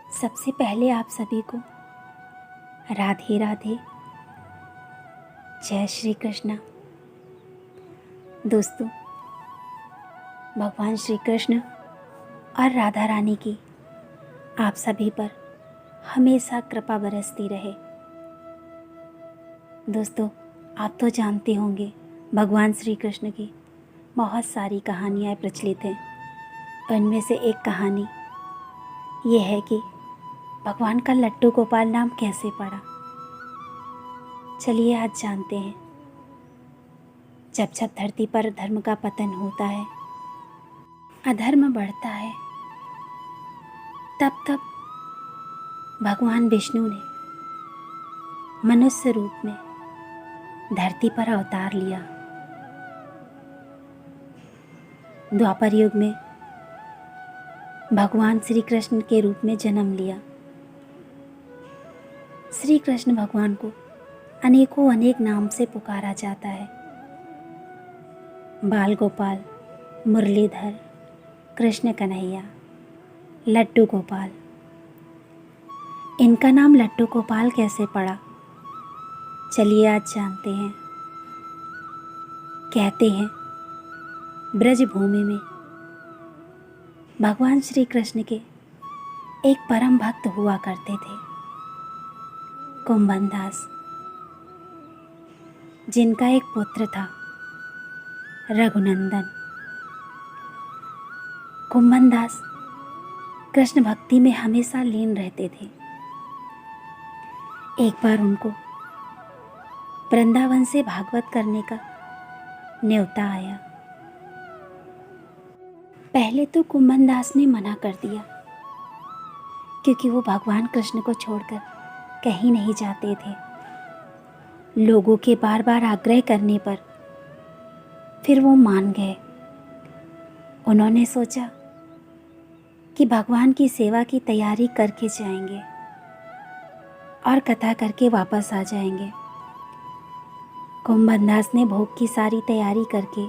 सबसे पहले आप सभी को राधे राधे, जय श्री कृष्ण। दोस्तों, भगवान श्री कृष्ण और राधा रानी की आप सभी पर हमेशा कृपा बरसती रहे। दोस्तों, आप तो जानते होंगे भगवान श्री कृष्ण की बहुत सारी कहानियाँ प्रचलित हैं। उनमें से एक कहानी ये है कि भगवान का लड्डू गोपाल नाम कैसे पड़ा। चलिए आज जानते हैं। जब जब धरती पर धर्म का पतन होता है, अधर्म बढ़ता है, तब तब भगवान विष्णु ने मनुष्य रूप में धरती पर अवतार लिया। द्वापर युग में भगवान श्री कृष्ण के रूप में जन्म लिया। श्री कृष्ण भगवान को अनेकों अनेक नाम से पुकारा जाता है। बाल गोपाल, मुरलीधर, कृष्ण कन्हैया, लड्डू गोपाल। इनका नाम लड्डू गोपाल कैसे पड़ा, चलिए आज जानते हैं। कहते हैं ब्रज भूमि में भगवान श्री कृष्ण के एक परम भक्त हुआ करते थे, कुंभनदास, जिनका एक पुत्र था रघुनंदन। कुंभनदास कृष्ण भक्ति में हमेशा लीन रहते थे। एक बार उनको वृंदावन से भागवत करने का न्योता आया। पहले तो कुंभनदास ने मना कर दिया, क्योंकि वो भगवान कृष्ण को छोड़कर कहीं नहीं जाते थे। लोगों के बार बार आग्रह करने पर फिर वो मान गए। उन्होंने सोचा कि भगवान की सेवा की तैयारी करके जाएंगे और कथा करके वापस आ जाएंगे। कुंभनदास ने भोग की सारी तैयारी करके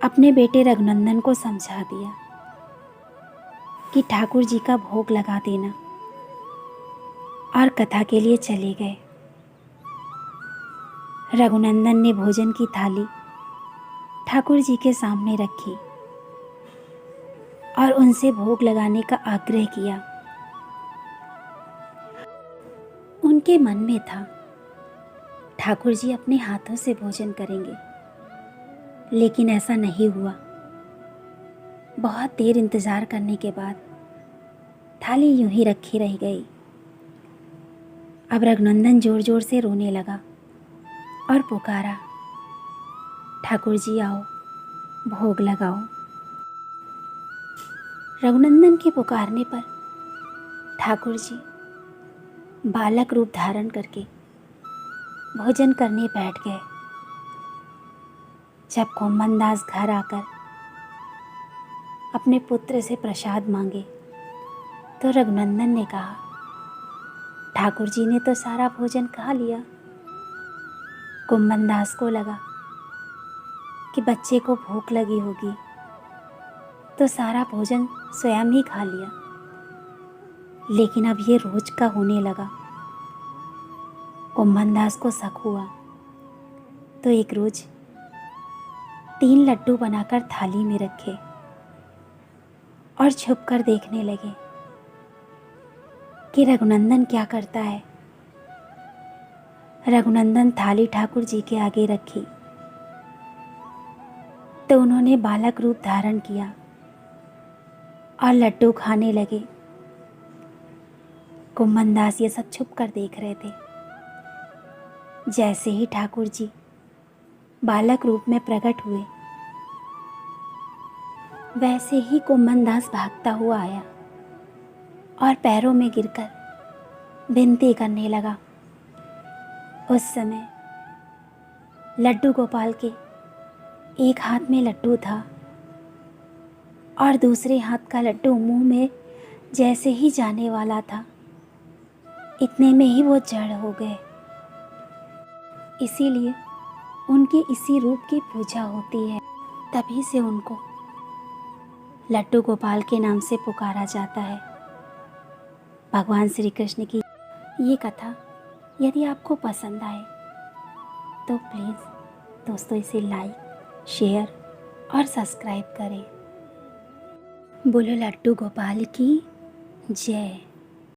अपने बेटे रघुनंदन को समझा दिया कि ठाकुर जी का भोग लगा देना, और कथा के लिए चले गए। रघुनंदन ने भोजन की थाली ठाकुर जी के सामने रखी और उनसे भोग लगाने का आग्रह किया। उनके मन में था ठाकुर जी अपने हाथों से भोजन करेंगे, लेकिन ऐसा नहीं हुआ। बहुत देर इंतज़ार करने के बाद थाली यूं ही रखी रह गई। अब रघुनंदन जोर जोर से रोने लगा और पुकारा, ठाकुर जी आओ, भोग लगाओ। रघुनंदन के पुकारने पर ठाकुर जी बालक रूप धारण करके भोजन करने बैठ गए। जब कुंभनदास घर आकर अपने पुत्र से प्रसाद मांगे तो रघुनंदन ने कहा, ठाकुर जी ने तो सारा भोजन खा लिया। कुंभनदास को लगा कि बच्चे को भूख लगी होगी, तो सारा भोजन स्वयं ही खा लिया। लेकिन अब ये रोज का होने लगा। कुंभनदास को शक हुआ, तो एक रोज 3 लड्डू बनाकर थाली में रखे और छुप कर देखने लगे कि रघुनंदन क्या करता है। रघुनंदन थाली ठाकुर जी के आगे रखी तो उन्होंने बालक रूप धारण किया और लड्डू खाने लगे। कुंभनदास ये सब छुप कर देख रहे थे। जैसे ही ठाकुर जी बालक रूप में प्रकट हुए, वैसे ही कुंभनदास भागता हुआ आया और पैरों में गिरकर विनती करने लगा। उस समय लड्डू गोपाल के एक हाथ में लड्डू था और दूसरे हाथ का लड्डू मुंह में जैसे ही जाने वाला था, इतने में ही वो जड़ हो गए। इसीलिए उनके इसी रूप की पूजा होती है। तभी से उनको लड्डू गोपाल के नाम से पुकारा जाता है। भगवान श्री कृष्ण की ये कथा यदि आपको पसंद आए तो प्लीज़ दोस्तों इसे लाइक, शेयर और सब्सक्राइब करें। बोलो लड्डू गोपाल की जय।